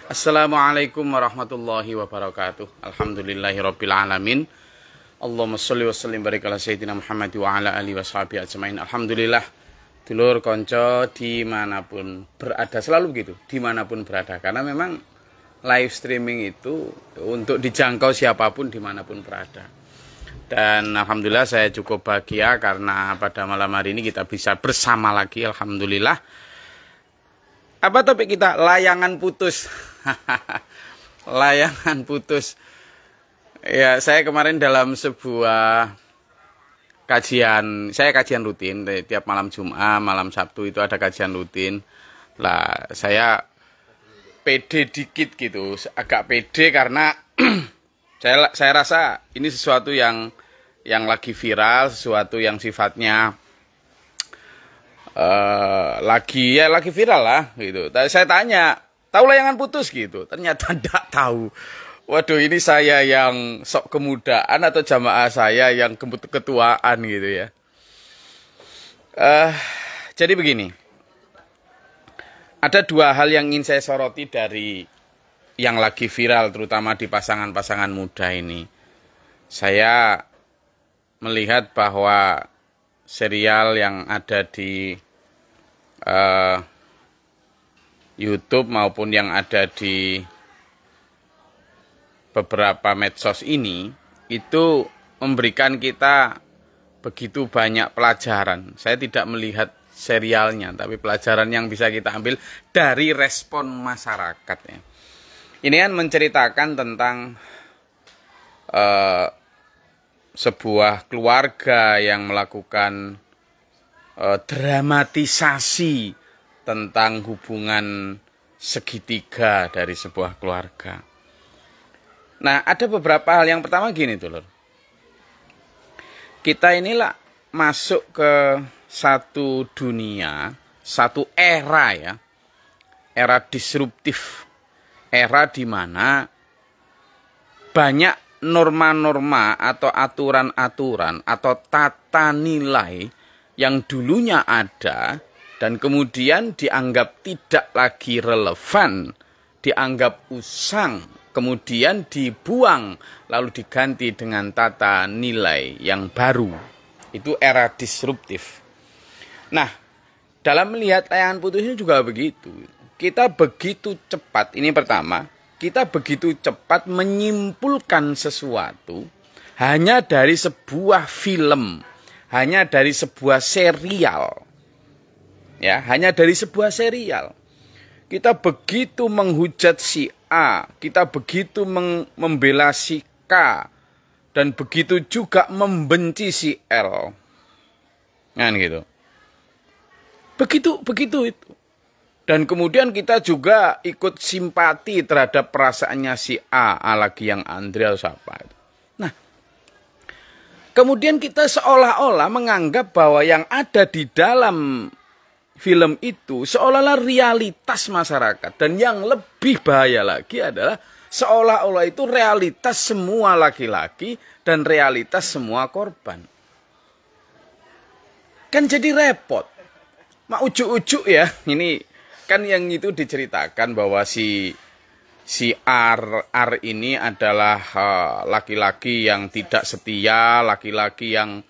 Assalamualaikum warahmatullahi wabarakatuh. Alhamdulillahirabbil alamin. Allahumma sholli wa sallim barik ala sayyidina Muhammad wa ala alihi washabihi ajmain. Alhamdulillah. Dulur konco dimanapun berada, selalu begitu, dimanapun berada. Karena memang live streaming itu untuk dijangkau siapapun dimanapun berada. Dan alhamdulillah saya cukup bahagia karena pada malam hari ini kita bisa bersama lagi. Alhamdulillah. Apa topik kita? Layangan putus. Layangan putus. Ya, saya kemarin dalam sebuah kajian, saya kajian rutin tiap malam Jumat, malam Sabtu itu ada kajian rutin. Lah, saya pede dikit gitu, agak pede karena saya rasa ini sesuatu yang lagi viral, sesuatu yang sifatnya lagi viral lah gitu. Saya tanya, tahu layangan putus gitu? Ternyata tidak tahu. Waduh, ini saya yang sok kemudaan atau jamaah saya yang ketuaan gitu ya. Jadi begini, ada dua hal yang ingin saya soroti dari yang lagi viral, terutama di pasangan-pasangan muda ini. Saya melihat bahwa serial yang ada di YouTube maupun yang ada di beberapa medsos ini itu memberikan kita begitu banyak pelajaran. Saya tidak melihat serialnya, tapi pelajaran yang bisa kita ambil dari respon masyarakat ya. Ini kan menceritakan tentang sebuah keluarga yang melakukan dramatisasi tentang hubungan segitiga dari sebuah keluarga. Nah, ada beberapa hal. Yang pertama gini tuh, lor. Kita inilah masuk ke satu dunia, satu era ya. Era disruptif. Era di mana banyak norma-norma atau aturan-aturan atau tata nilai yang dulunya ada dan kemudian dianggap tidak lagi relevan, dianggap usang, kemudian dibuang, lalu diganti dengan tata nilai yang baru. Itu era disruptif. Nah, dalam melihat layangan putus ini juga begitu. Kita begitu cepat, ini pertama, kita begitu cepat menyimpulkan sesuatu hanya dari sebuah film, hanya dari sebuah serial. Ya, hanya dari sebuah serial. Kita begitu menghujat si A, kita begitu membela si K, dan begitu juga membenci si L. Kan gitu. Begitu itu. Dan kemudian kita juga ikut simpati terhadap perasaannya si A, lagi yang Andrea atau siapa. Nah, kemudian kita seolah-olah menganggap bahwa yang ada di dalam film itu seolah-olah realitas masyarakat. Dan yang lebih bahaya lagi adalah seolah-olah itu realitas semua laki-laki dan realitas semua korban. Kan jadi repot. Mak ujuk-ujuk ya, ini kan yang itu diceritakan bahwa si R ini adalah laki-laki yang tidak setia, laki-laki yang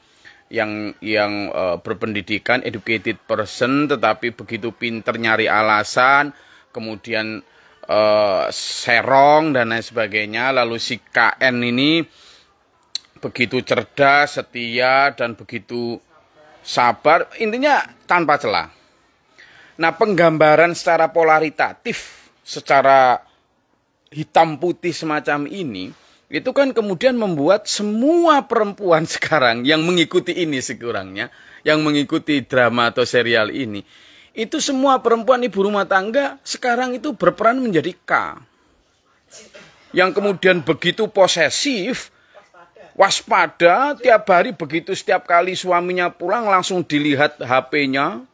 berpendidikan, educated person, tetapi begitu pinter nyari alasan, kemudian serong dan lain sebagainya. Lalu si KN ini begitu cerdas, setia, dan begitu sabar, intinya tanpa celah. Nah, penggambaran secara polaritatif, secara hitam putih semacam ini, itu kan kemudian membuat semua perempuan sekarang yang mengikuti ini sekurangnya, yang mengikuti drama atau serial ini, itu semua perempuan ibu rumah tangga sekarang itu berperan menjadi K. Yang kemudian begitu posesif, waspada, tiap hari begitu setiap kali suaminya pulang langsung dilihat HP-nya.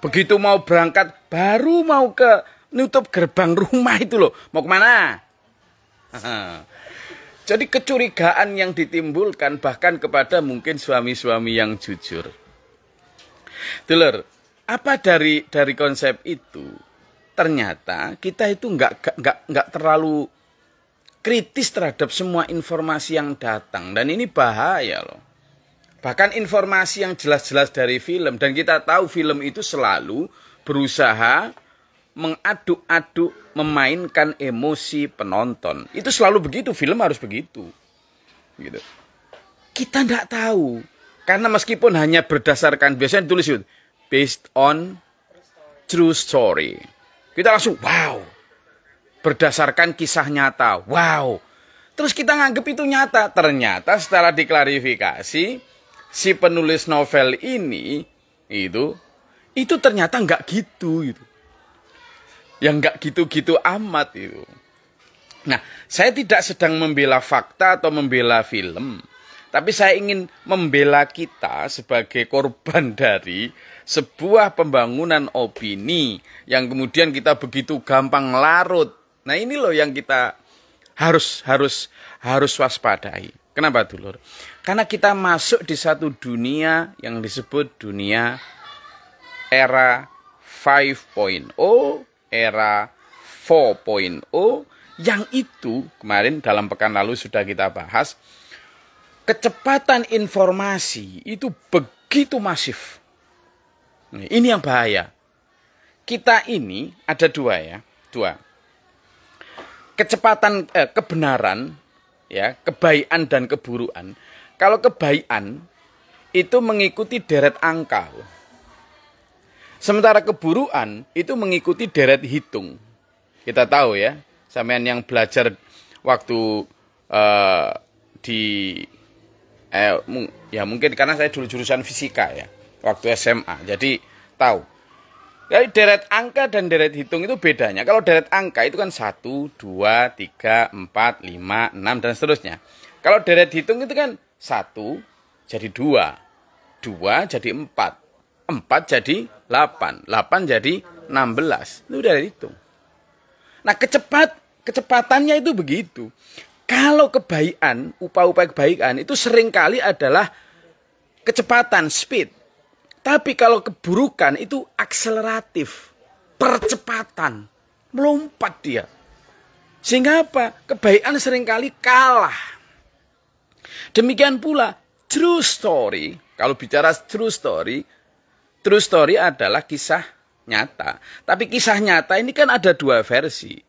Begitu mau berangkat, baru mau ke nutup gerbang rumah itu loh. Mau kemana? Jadi kecurigaan yang ditimbulkan bahkan kepada mungkin suami-suami yang jujur. Dulur, apa dari konsep itu? ternyata kita itu nggak terlalu kritis terhadap semua informasi yang datang. Dan ini bahaya loh. Bahkan informasi yang jelas-jelas dari film. Dan kita tahu film itu selalu berusaha mengaduk-aduk, memainkan emosi penonton. Itu selalu begitu, film harus begitu. Gitu. Kita nggak tahu. Karena meskipun hanya berdasarkan, biasanya tulis itu, based on true story. Kita langsung, wow. Berdasarkan kisah nyata. Wow. Terus kita nganggep itu nyata. Ternyata setelah diklarifikasi, si penulis novel ini, itu ternyata nggak gitu. Yang nggak gitu-gitu amat itu. Nah, saya tidak sedang membela fakta atau membela film. Tapi saya ingin membela kita sebagai korban dari sebuah pembangunan opini yang kemudian kita begitu gampang larut. Nah ini loh yang kita harus waspadai. Kenapa dulur? Karena kita masuk di satu dunia yang disebut dunia era 5.0, era 4.0, yang itu kemarin dalam pekan lalu sudah kita bahas, kecepatan informasi itu begitu masif. Ini yang bahaya. Kita ini ada dua. Kecepatan kebenaran, ya, kebaikan dan keburukan. Kalau kebaikan itu mengikuti deret angka. Sementara keburukan itu mengikuti deret hitung. Kita tahu ya, sampean yang belajar waktu ya mungkin karena saya dulu jurusan fisika ya, waktu SMA. Jadi tahu. Jadi deret angka dan deret hitung itu bedanya. Kalau deret angka itu kan 1, 2, 3, 4, 5, 6 dan seterusnya. Kalau deret hitung itu kan 1 jadi 2, 2 jadi 4, 4 jadi 8, 8 jadi 16. Itu deret hitung. Nah kecepatannya itu begitu. Kalau kebaikan, upaya-upaya kebaikan itu seringkali adalah kecepatan, speed. Tapi kalau keburukan itu akseleratif, percepatan, melompat dia. Sehingga apa? Kebaikan seringkali kalah. Demikian pula true story. Kalau bicara true story adalah kisah nyata. Tapi kisah nyata ini kan ada dua versi.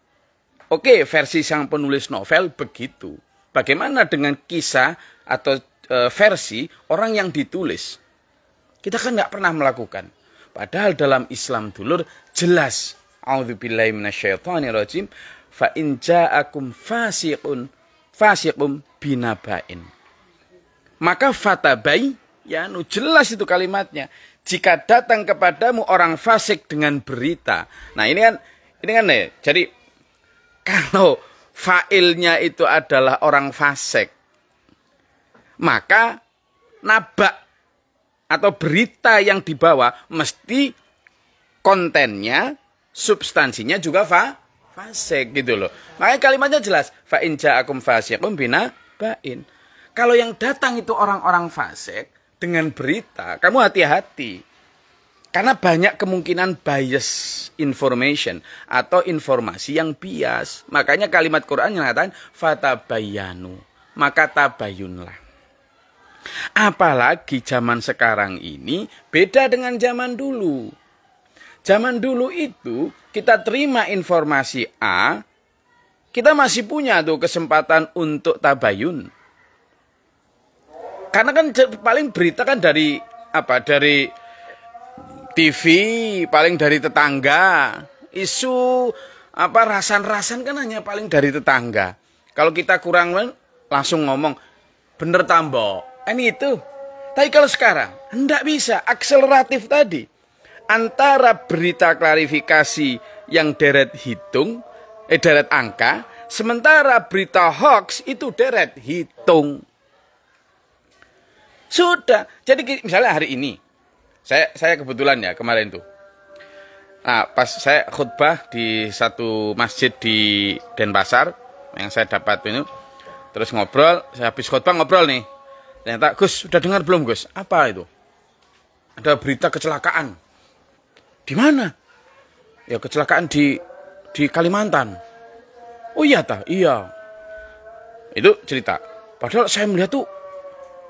Oke, versi sang penulis novel begitu. Bagaimana dengan kisah atau versi orang yang ditulis? Kita kan nggak pernah melakukan. Padahal dalam Islam dulur jelas. A'udzubillahi minasyaitonirrajim. Fa in ja'akum fasiqum binaba'in. Maka fatabayyanu, jelas itu kalimatnya. Jika datang kepadamu orang fasik dengan berita. Nah ini kan nih. Jadi kalau fa'ilnya itu adalah orang fasik, maka nabak atau berita yang dibawa mesti kontennya, substansinya juga fasik gitu loh. Makanya kalimatnya jelas, fa in ja'akum fasiqun binaba'in. Kalau yang datang itu orang-orang fasik dengan berita, kamu hati-hati. Karena banyak kemungkinan bias information atau informasi yang bias. Makanya kalimat Quran yang mengatakan fatabayyanu, maka tabayunlah. Apalagi zaman sekarang ini beda dengan zaman dulu. Zaman dulu itu kita terima informasi A, kita masih punya tuh kesempatan untuk tabayun. Karena kan paling berita kan dari Dari TV, paling dari tetangga. Isu rasan-rasan kan hanya paling dari tetangga. Kalau kita kurang langsung ngomong bener tambok. Ini itu. Tapi kalau sekarang, tidak bisa. Akseleratif tadi. Antara berita klarifikasi yang deret hitung, deret angka. Sementara berita hoax itu deret hitung. Sudah. Jadi misalnya hari ini. Saya kebetulan ya kemarin tuh. Nah, pas saya khutbah di satu masjid di Denpasar. Yang saya dapat itu. Terus ngobrol. Saya habis khutbah ngobrol nih. Ternyata, Gus, sudah dengar belum, Gus? Apa itu? Ada berita kecelakaan. Di mana? Ya kecelakaan di Kalimantan. Oh iya ta, iya. Itu cerita. Padahal saya melihat tuh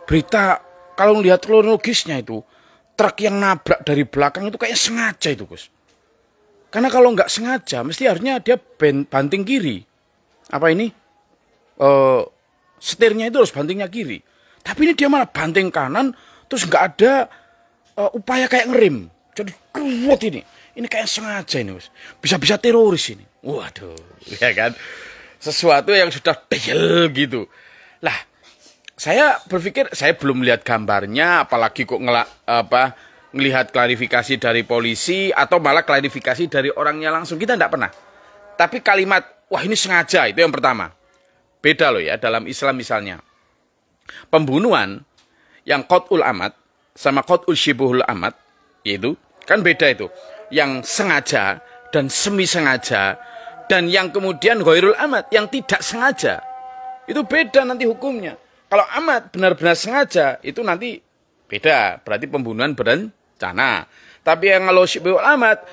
berita, kalau melihat kronologisnya itu, truk yang nabrak dari belakang itu kayak sengaja itu, Gus. Karena kalau nggak sengaja, mesti harusnya dia banting kiri. Apa ini? Setirnya itu harus bantingnya kiri. Tapi ini dia malah banting kanan, terus nggak ada upaya kayak ngerem. Jadi kuat ini. Ini kayak sengaja ini, Gus. Bisa-bisa teroris ini. Waduh, ya kan? Sesuatu yang sudah detail gitu. Lah, saya berpikir, saya belum lihat gambarnya, apalagi kok ngelihat klarifikasi dari polisi, atau malah klarifikasi dari orangnya langsung. Kita tidak pernah. Tapi kalimat, wah ini sengaja, itu yang pertama. Beda loh ya, dalam Islam misalnya. Pembunuhan yang qat'ul amad, sama qat'ul syibuhul amad, yaitu, kan beda itu. Yang sengaja, dan semi sengaja, dan yang kemudian ghairul amad, yang tidak sengaja. Itu beda nanti hukumnya. Kalau amad benar-benar sengaja, itu nanti beda. Berarti pembunuhan berencana. Tapi yang kalau syibhul amad,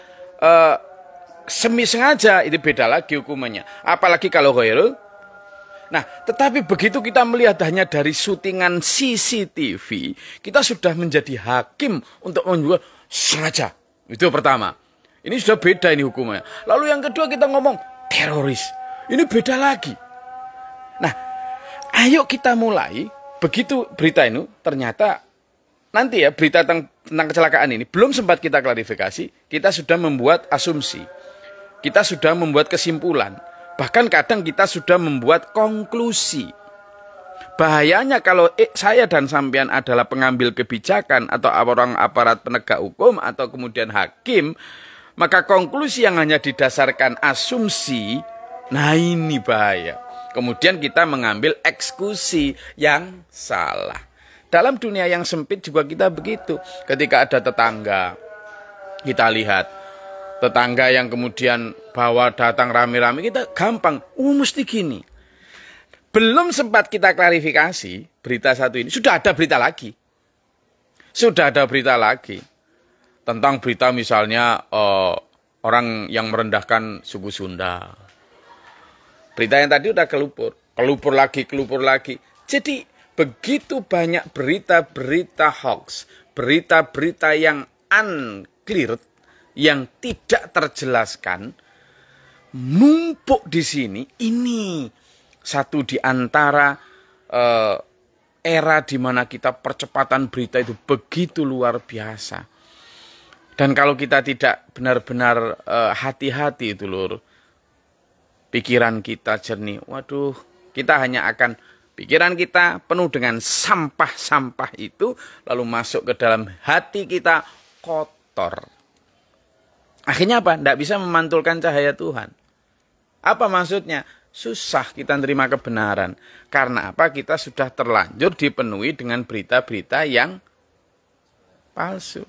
semi sengaja, itu beda lagi hukumannya. Apalagi kalau ghairul. Nah, tetapi begitu kita melihat hanya dari syutingan CCTV, kita sudah menjadi hakim untuk menjual sengaja. Itu pertama. Ini sudah beda ini hukumnya. Lalu yang kedua kita ngomong teroris. Ini beda lagi. Nah, ayo kita mulai. Begitu berita ini ternyata nanti ya berita tentang kecelakaan ini belum sempat kita klarifikasi. Kita sudah membuat asumsi. Kita sudah membuat kesimpulan. Bahkan kadang kita sudah membuat konklusi. Bahayanya kalau saya dan sampean adalah pengambil kebijakan atau orang aparat penegak hukum atau kemudian hakim, maka konklusi yang hanya didasarkan asumsi, nah ini bahaya. Kemudian kita mengambil eksekusi yang salah. Dalam dunia yang sempit juga kita begitu. Ketika ada tetangga, kita lihat tetangga yang kemudian bawa datang rame-rame, kita gampang, mesti gini. Belum sempat kita klarifikasi berita satu ini, sudah ada berita lagi. Sudah ada berita lagi. Tentang berita misalnya orang yang merendahkan suku Sunda. Berita yang tadi udah kelupur lagi. Jadi begitu banyak berita-berita hoax, berita-berita yang unclear, yang tidak terjelaskan, numpuk di sini. Ini satu di antara era di mana kita percepatan berita itu begitu luar biasa. Dan kalau kita tidak benar-benar hati-hati itu lur, pikiran kita jernih, waduh, kita hanya akan, pikiran kita penuh dengan sampah-sampah itu, lalu masuk ke dalam hati kita kotor. Akhirnya apa? Tidak bisa memantulkan cahaya Tuhan. Apa maksudnya? Susah kita terima kebenaran. Karena apa? Kita sudah terlanjur dipenuhi dengan berita-berita yang palsu.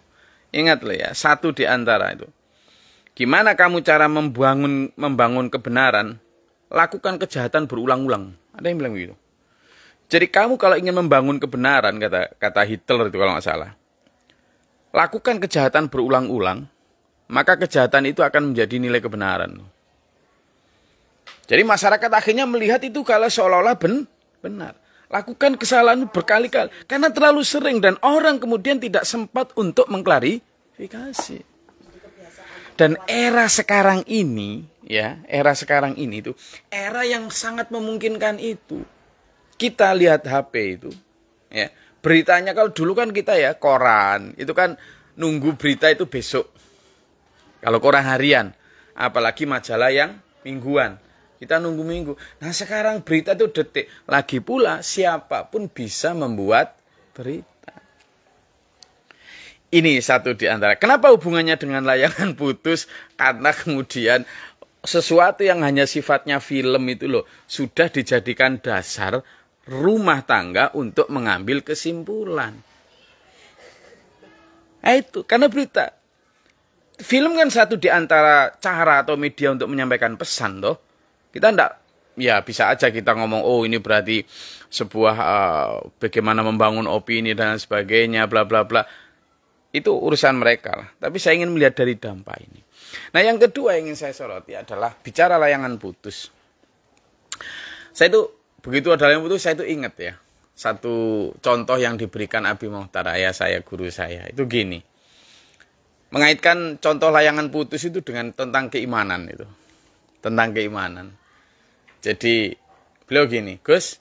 Ingat loh ya, satu di antara itu. Gimana kamu cara membangun kebenaran? Lakukan kejahatan berulang-ulang. Ada yang bilang begitu. Jadi kamu kalau ingin membangun kebenaran, kata Hitler itu kalau nggak salah, lakukan kejahatan berulang-ulang, maka kejahatan itu akan menjadi nilai kebenaran. Jadi masyarakat akhirnya melihat itu kalau seolah-olah benar. Lakukan kesalahan berkali-kali. Karena terlalu sering dan orang kemudian tidak sempat untuk mengklarifikasi. Dan era sekarang ini, ya, era sekarang ini itu, era yang sangat memungkinkan itu. Kita lihat HP itu, ya, beritanya kalau dulu kan kita ya, koran, itu kan nunggu berita itu besok. Kalau koran harian, apalagi majalah yang mingguan. Kita nunggu minggu. Nah sekarang berita itu detik. Lagi pula siapapun bisa membuat berita. Ini satu di antara. Kenapa hubungannya dengan layangan putus? Karena kemudian sesuatu yang hanya sifatnya film itu loh, sudah dijadikan dasar rumah tangga untuk mengambil kesimpulan. Nah itu, karena berita. Film kan satu di antara cara atau media untuk menyampaikan pesan toh. Kita enggak, ya bisa aja kita ngomong, oh ini berarti sebuah bagaimana membangun opini dan sebagainya, bla bla bla. Itu urusan mereka lah. Tapi saya ingin melihat dari dampak ini. Nah, yang kedua yang ingin saya soroti adalah bicara layangan putus. Saya itu begitu ada layangan putus, saya itu ingat ya. Satu contoh yang diberikan Abi Mohtar, ayah saya, guru saya. Itu gini. Mengaitkan contoh layangan putus itu dengan tentang keimanan itu. Tentang keimanan. Jadi beliau gini, Gus,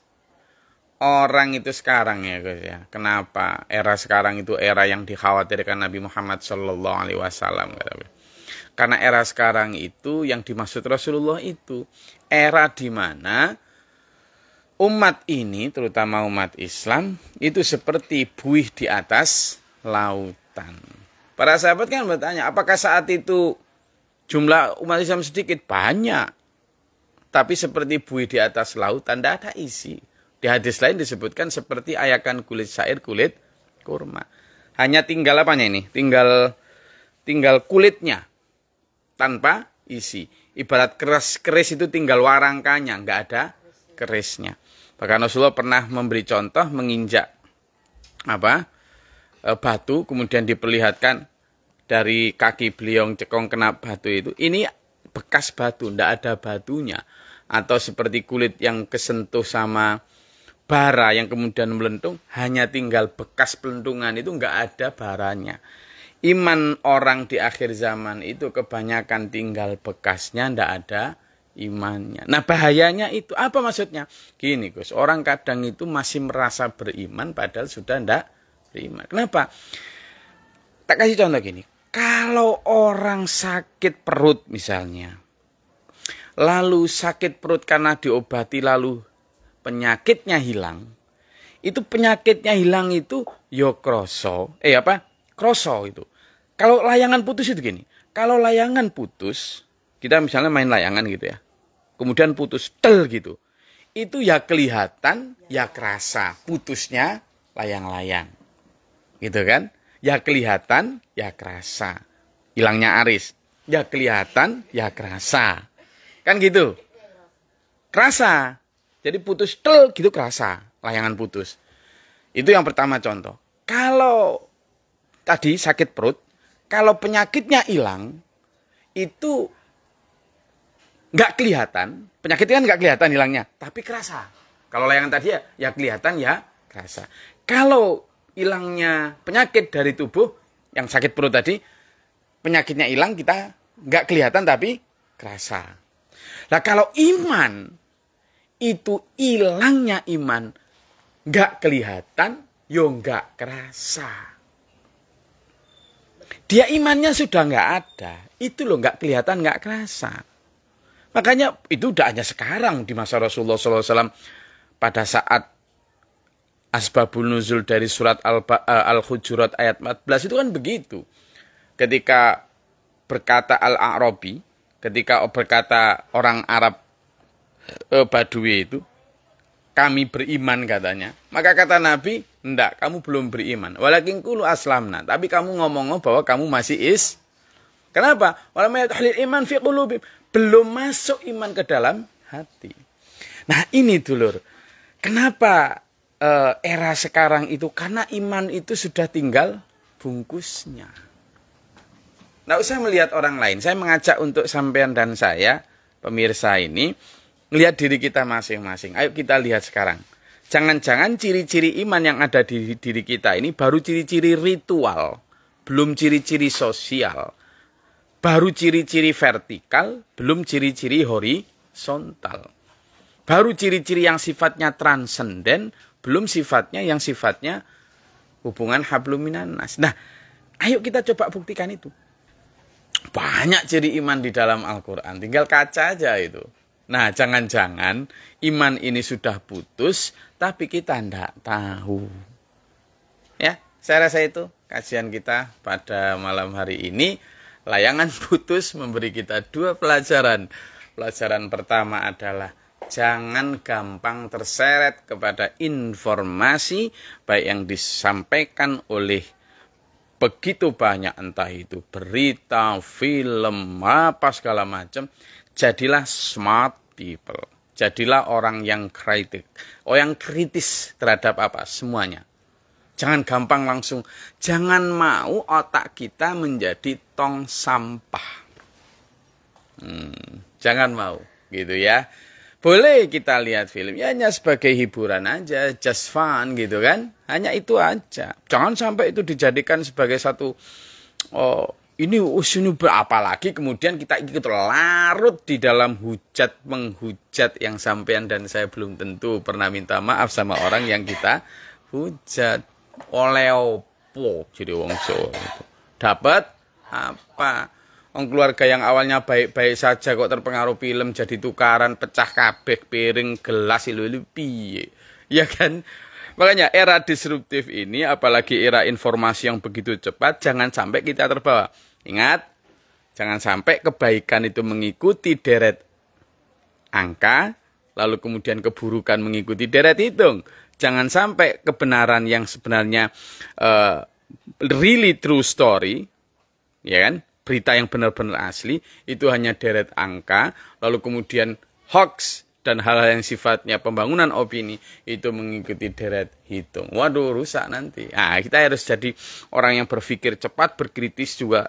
orang itu sekarang ya Gus ya. Kenapa era sekarang itu era yang dikhawatirkan Nabi Muhammad Shallallahu Alaihi Wasallam? Karena era sekarang itu yang dimaksud Rasulullah itu era di mana umat ini, terutama umat Islam, itu seperti buih di atas lautan. Para sahabat kan bertanya, apakah saat itu jumlah umat Islam sedikit? Banyak. Tapi seperti buih di atas lautan, tidak ada isi. Di hadis lain disebutkan seperti ayakan kulit syair, kulit kurma. Hanya tinggal apanya ini? Tinggal kulitnya tanpa isi. Ibarat keris itu tinggal warangkanya, nggak ada kerisnya. Bahkan Rasulullah pernah memberi contoh menginjak batu, kemudian diperlihatkan dari kaki beliau cekong kena batu itu. Ini bekas batu, ndak ada batunya. Atau seperti kulit yang kesentuh sama bara yang kemudian melentung, hanya tinggal bekas pelentungan itu, nggak ada baranya. Iman orang di akhir zaman itu kebanyakan tinggal bekasnya, ndak ada imannya. Nah, bahayanya itu apa maksudnya? Gini Gus, orang kadang itu masih merasa beriman padahal sudah ndak beriman. Kenapa? Tak kasih contoh gini. Kalau orang sakit perut misalnya, lalu sakit perut karena diobati lalu penyakitnya hilang, itu penyakitnya hilang itu yo kroso. Kroso itu. Kalau layangan putus itu gini. Kalau layangan putus, kita misalnya main layangan gitu ya. Kemudian putus tel gitu. Itu ya kelihatan, ya kerasa putusnya layang-layang. Gitu kan? Ya kelihatan, ya kerasa. Hilangnya aris. Ya kelihatan, ya kerasa. Kan gitu. Kerasa. Jadi putus tel gitu kerasa. Layangan putus. Itu yang pertama contoh. Kalau tadi sakit perut, kalau penyakitnya hilang, itu nggak kelihatan. Penyakitnya kan nggak kelihatan hilangnya, tapi kerasa. Kalau layangan tadi ya kelihatan, ya kerasa. Kalau hilangnya penyakit dari tubuh, yang sakit perut tadi, penyakitnya hilang, kita nggak kelihatan tapi kerasa. Nah, kalau iman, itu hilangnya iman, nggak kelihatan, yo nggak kerasa. Dia imannya sudah nggak ada, itu loh nggak kelihatan, nggak kerasa. Makanya itu udah hanya sekarang di masa Rasulullah SAW pada saat asbabul nuzul dari surat Al-Hujurat ayat 14 itu kan begitu. Ketika berkata Al-A'rabi, ketika berkata orang Arab Badui itu, kami beriman katanya. Maka kata Nabi, enggak, kamu belum beriman. Walakin qulu aslamna. Tapi kamu ngomong bahwa kamu masih Kenapa? Walam yadkhulul iman fi qulubihim. Belum masuk iman ke dalam hati. Nah, ini dulur. Kenapa era sekarang itu? Karena iman itu sudah tinggal bungkusnya. Nggak usah melihat orang lain. Saya mengajak untuk sampean dan saya, pemirsa ini, melihat diri kita masing-masing. Ayo kita lihat sekarang. Jangan-jangan ciri-ciri iman yang ada di diri kita ini baru ciri-ciri ritual. Belum ciri-ciri sosial. Baru ciri-ciri vertikal, belum ciri-ciri horizontal. Baru ciri-ciri yang sifatnya transenden, belum sifatnya yang sifatnya hubungan hablum minan nas. Nah, ayo kita coba buktikan itu. Banyak ciri iman di dalam Al-Quran, tinggal kaca aja itu. Nah, jangan-jangan iman ini sudah putus, tapi kita tidak tahu. Ya, saya rasa itu kajian kita pada malam hari ini. Layangan putus memberi kita dua pelajaran. Pelajaran pertama adalah jangan gampang terseret kepada informasi baik yang disampaikan oleh begitu banyak, entah itu berita, film, apa segala macam. Jadilah smart people. Jadilah orang yang kritis terhadap apa semuanya. Jangan gampang langsung. Jangan mau otak kita menjadi tong sampah. Jangan mau, gitu ya. Boleh kita lihat film, ya hanya sebagai hiburan aja, just fun gitu kan. Hanya itu aja. Jangan sampai itu dijadikan sebagai satu, ini apalagi kemudian kita ikut larut di dalam menghujat yang sampean dan saya belum tentu pernah minta maaf sama orang yang kita hujat. Oleh opo jadi wong Jawa itu. Dapat apa? Keluarga yang awalnya baik-baik saja kok terpengaruh film jadi tukaran, pecah kabeh piring, gelas ilu piye. Ya kan? Makanya era disruptif ini, apalagi era informasi yang begitu cepat, jangan sampai kita terbawa. Ingat, jangan sampai kebaikan itu mengikuti deret angka, lalu kemudian keburukan mengikuti deret hitung. Jangan sampai kebenaran yang sebenarnya really true story, ya kan? Berita yang benar-benar asli, itu hanya deret angka, lalu kemudian hoax dan hal-hal yang sifatnya pembangunan opini, itu mengikuti deret hitung. Waduh, rusak nanti. Nah, kita harus jadi orang yang berpikir cepat, berkritis juga,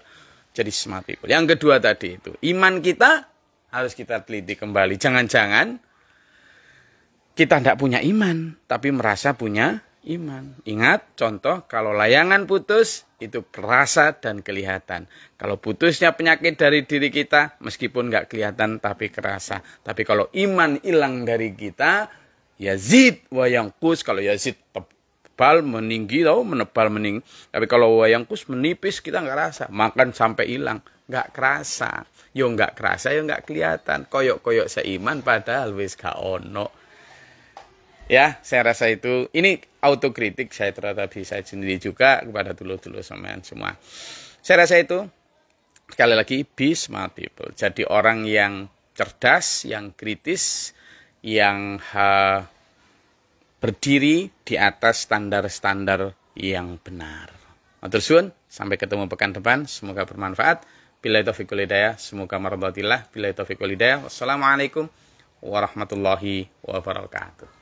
jadi smart people. Yang kedua tadi itu, iman kita harus kita teliti kembali. Jangan-jangan kita tidak punya iman, tapi merasa punya iman. Ingat, contoh, kalau layangan putus, itu kerasa dan kelihatan. Kalau putusnya penyakit dari diri kita, meskipun nggak kelihatan, tapi kerasa. Tapi kalau iman hilang dari kita, yazid wa yanqus. Kalau yazid tebal, meninggi, menebal, meninggi. Tapi kalau wa yanqus, menipis, kita nggak rasa. Makan sampai hilang, nggak kerasa. Yo nggak kerasa, yo nggak kelihatan. Koyok-koyok seiman, padahal wis gak ono. Ya, saya rasa itu, ini autokritik saya terhadap saya sendiri juga kepada dulu-dulu sampean semua. Saya rasa itu, sekali lagi, be smart people. Jadi orang yang cerdas, yang kritis, yang berdiri di atas standar-standar yang benar. Matur suwun, sampai ketemu pekan depan, semoga bermanfaat. Billahi taufiq wal hidayah, semoga maradatillah. Billahi taufiq wal hidayah. Wassalamualaikum warahmatullahi wabarakatuh.